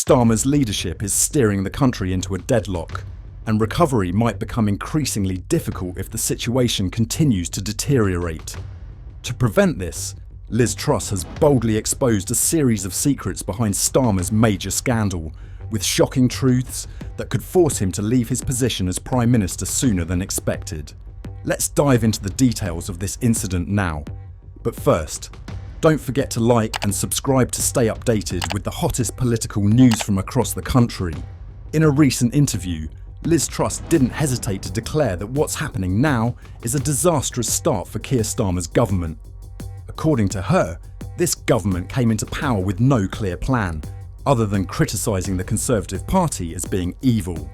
Starmer's leadership is steering the country into a deadlock, and recovery might become increasingly difficult if the situation continues to deteriorate. To prevent this, Liz Truss has boldly exposed a series of secrets behind Starmer's major scandal, with shocking truths that could force him to leave his position as Prime Minister sooner than expected. Let's dive into the details of this incident now. But first, don't forget to like and subscribe to stay updated with the hottest political news from across the country. In a recent interview, Liz Truss didn't hesitate to declare that what's happening now is a disastrous start for Keir Starmer's government. According to her, this government came into power with no clear plan, other than criticising the Conservative Party as being evil.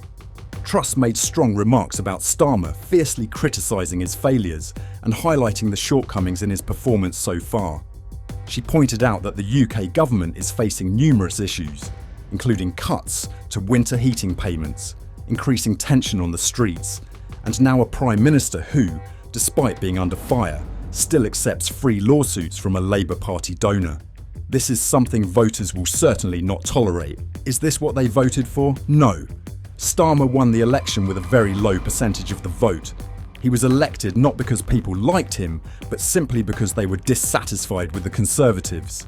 Truss made strong remarks about Starmer, fiercely criticising his failures and highlighting the shortcomings in his performance so far. She pointed out that the UK government is facing numerous issues, including cuts to winter heating payments, increasing tension on the streets, and now a Prime Minister who, despite being under fire, still accepts free lawsuits from a Labour Party donor. This is something voters will certainly not tolerate. Is this what they voted for? No. Starmer won the election with a very low percentage of the vote. He was elected not because people liked him, but simply because they were dissatisfied with the Conservatives.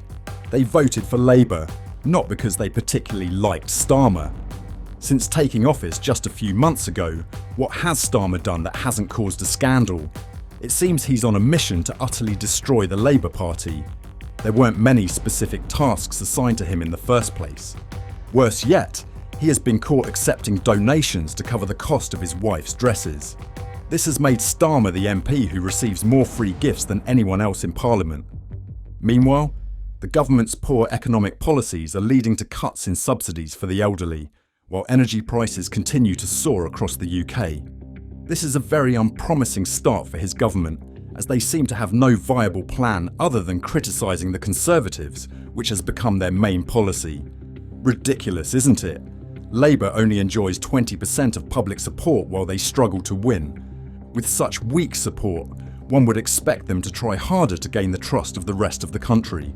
They voted for Labour, not because they particularly liked Starmer. Since taking office just a few months ago, what has Starmer done that hasn't caused a scandal? It seems he's on a mission to utterly destroy the Labour Party. There weren't many specific tasks assigned to him in the first place. Worse yet, he has been caught accepting donations to cover the cost of his wife's dresses. This has made Starmer the MP who receives more free gifts than anyone else in Parliament. Meanwhile, the government's poor economic policies are leading to cuts in subsidies for the elderly, while energy prices continue to soar across the UK. This is a very unpromising start for his government, as they seem to have no viable plan other than criticising the Conservatives, which has become their main policy. Ridiculous, isn't it? Labour only enjoys 20% of public support while they struggle to win. With such weak support, one would expect them to try harder to gain the trust of the rest of the country.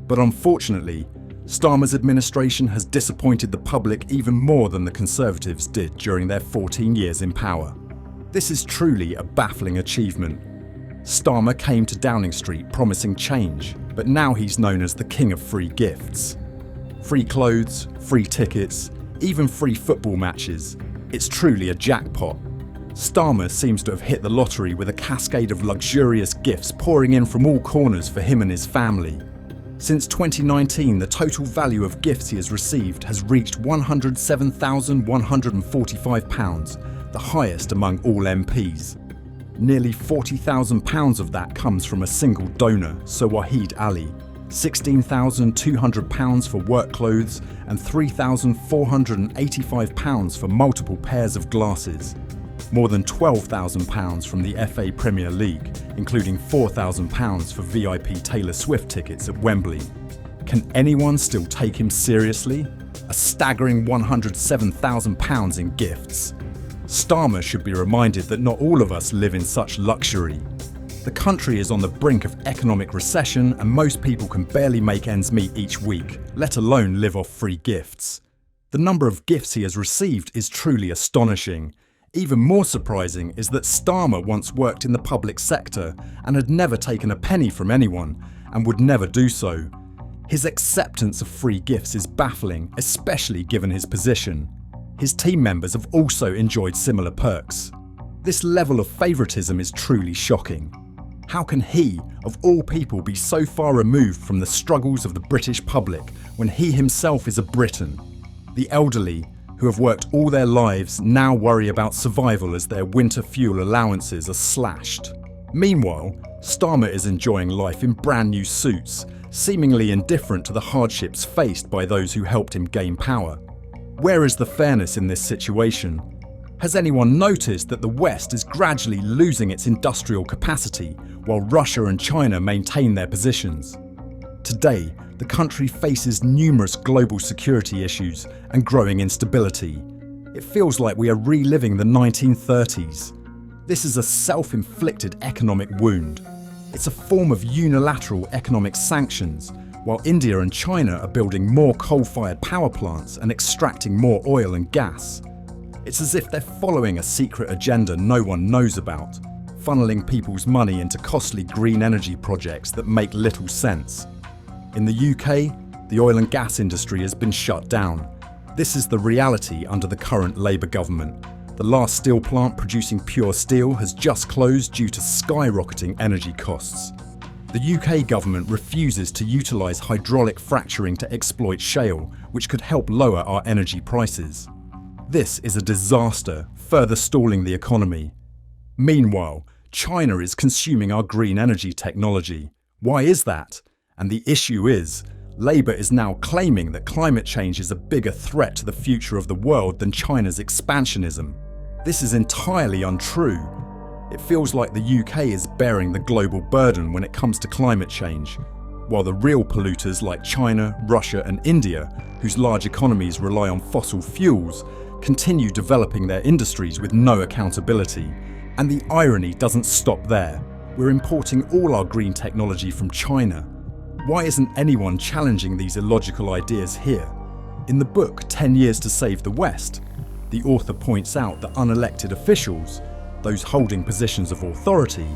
But unfortunately, Starmer's administration has disappointed the public even more than the Conservatives did during their 14 years in power. This is truly a baffling achievement. Starmer came to Downing Street promising change, but now he's known as the king of free gifts. Free clothes, free tickets, even free football matches. It's truly a jackpot. Starmer seems to have hit the lottery with a cascade of luxurious gifts pouring in from all corners for him and his family. Since 2019, the total value of gifts he has received has reached £107,145, the highest among all MPs. Nearly £40,000 of that comes from a single donor, Wahid Ali, £16,200 for work clothes and £3,485 for multiple pairs of glasses. More than £12,000 from the FA Premier League, including £4,000 for VIP Taylor Swift tickets at Wembley. Can anyone still take him seriously? A staggering £107,000 in gifts. Starmer should be reminded that not all of us live in such luxury. The country is on the brink of economic recession and most people can barely make ends meet each week, let alone live off free gifts. The number of gifts he has received is truly astonishing. Even more surprising is that Starmer once worked in the public sector and had never taken a penny from anyone and would never do so. His acceptance of free gifts is baffling, especially given his position. His team members have also enjoyed similar perks. This level of favouritism is truly shocking. How can he, of all people, be so far removed from the struggles of the British public when he himself is a Briton? The elderly, who have worked all their lives, now worry about survival as their winter fuel allowances are slashed. Meanwhile, Starmer is enjoying life in brand new suits, seemingly indifferent to the hardships faced by those who helped him gain power. Where is the fairness in this situation? Has anyone noticed that the West is gradually losing its industrial capacity while Russia and China maintain their positions? Today, the country faces numerous global security issues and growing instability. It feels like we are reliving the 1930s. This is a self-inflicted economic wound. It's a form of unilateral economic sanctions, while India and China are building more coal-fired power plants and extracting more oil and gas. It's as if they're following a secret agenda no one knows about, funneling people's money into costly green energy projects that make little sense. In the UK, the oil and gas industry has been shut down. This is the reality under the current Labour government. The last steel plant producing pure steel has just closed due to skyrocketing energy costs. The UK government refuses to utilise hydraulic fracturing to exploit shale, which could help lower our energy prices. This is a disaster, further stalling the economy. Meanwhile, China is consuming our green energy technology. Why is that? And the issue is, Labour is now claiming that climate change is a bigger threat to the future of the world than China's expansionism. This is entirely untrue. It feels like the UK is bearing the global burden when it comes to climate change, while the real polluters like China, Russia and India, whose large economies rely on fossil fuels, continue developing their industries with no accountability. And the irony doesn't stop there. We're importing all our green technology from China. Why isn't anyone challenging these illogical ideas here? In the book 10 Years to Save the West, the author points out that unelected officials, those holding positions of authority,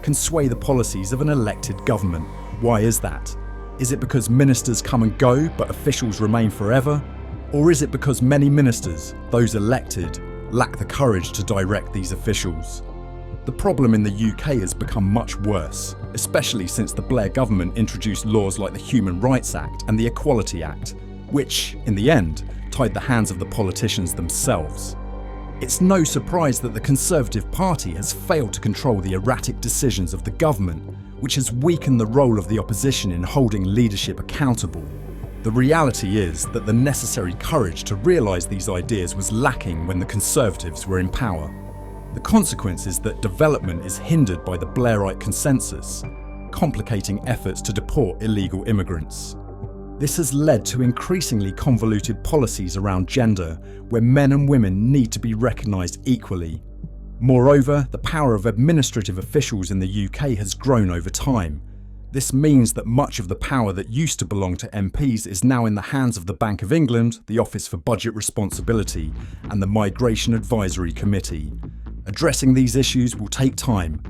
can sway the policies of an elected government. Why is that? Is it because ministers come and go but officials remain forever? Or is it because many ministers, those elected, lack the courage to direct these officials? The problem in the UK has become much worse, especially since the Blair government introduced laws like the Human Rights Act and the Equality Act, which, in the end, tied the hands of the politicians themselves. It's no surprise that the Conservative Party has failed to control the erratic decisions of the government, which has weakened the role of the opposition in holding leadership accountable. The reality is that the necessary courage to realise these ideas was lacking when the Conservatives were in power. The consequence is that development is hindered by the Blairite consensus, complicating efforts to deport illegal immigrants. This has led to increasingly convoluted policies around gender, where men and women need to be recognised equally. Moreover, the power of administrative officials in the UK has grown over time. This means that much of the power that used to belong to MPs is now in the hands of the Bank of England, the Office for Budget Responsibility, and the Migration Advisory Committee. Addressing these issues will take time.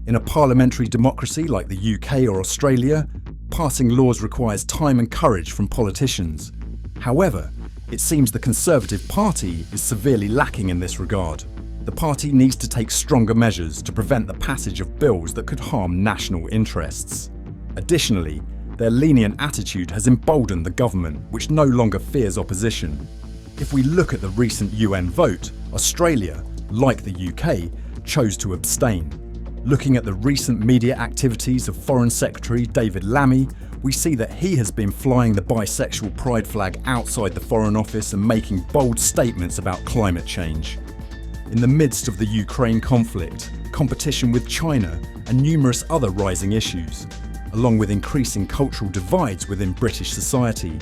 In a parliamentary democracy like the UK or Australia, passing laws requires time and courage from politicians. However, it seems the Conservative Party is severely lacking in this regard. The party needs to take stronger measures to prevent the passage of bills that could harm national interests. Additionally, their lenient attitude has emboldened the government, which no longer fears opposition. If we look at the recent UN vote, Australia, like the UK, chose to abstain. Looking at the recent media activities of Foreign Secretary David Lammy, we see that he has been flying the bisexual pride flag outside the Foreign Office and making bold statements about climate change. In the midst of the Ukraine conflict, competition with China, and numerous other rising issues, along with increasing cultural divides within British society,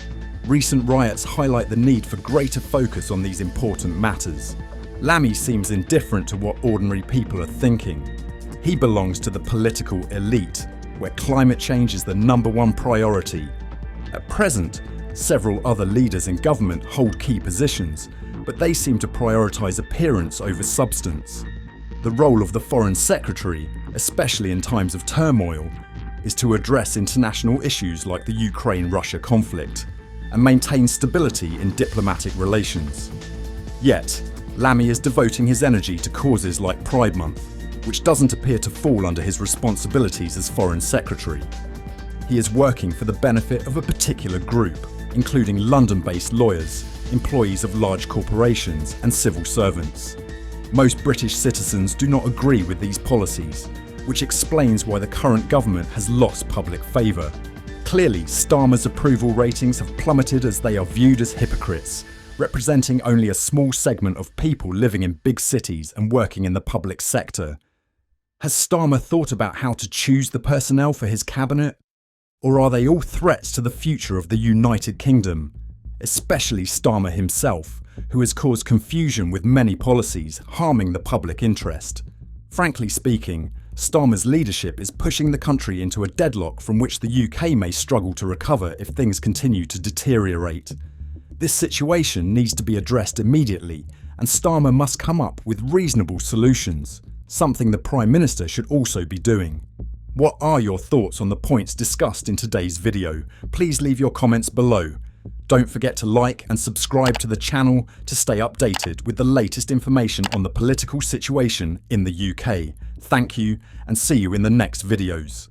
recent riots highlight the need for greater focus on these important matters. Lammy seems indifferent to what ordinary people are thinking. He belongs to the political elite, where climate change is the #1 priority. At present, several other leaders in government hold key positions, but they seem to prioritise appearance over substance. The role of the Foreign Secretary, especially in times of turmoil, is to address international issues like the Ukraine-Russia conflict and maintain stability in diplomatic relations. Yet, Lammy is devoting his energy to causes like Pride Month, which doesn't appear to fall under his responsibilities as Foreign Secretary. He is working for the benefit of a particular group, including London-based lawyers, employees of large corporations and civil servants. Most British citizens do not agree with these policies, which explains why the current government has lost public favour. Clearly, Starmer's approval ratings have plummeted as they are viewed as hypocrites, representing only a small segment of people living in big cities and working in the public sector. Has Starmer thought about how to choose the personnel for his cabinet? Or are they all threats to the future of the United Kingdom? Especially Starmer himself, who has caused confusion with many policies, harming the public interest. Frankly speaking, Starmer's leadership is pushing the country into a deadlock from which the UK may struggle to recover if things continue to deteriorate. This situation needs to be addressed immediately, and Starmer must come up with reasonable solutions, something the Prime Minister should also be doing. What are your thoughts on the points discussed in today's video? Please leave your comments below. Don't forget to like and subscribe to the channel to stay updated with the latest information on the political situation in the UK. Thank you, and see you in the next videos.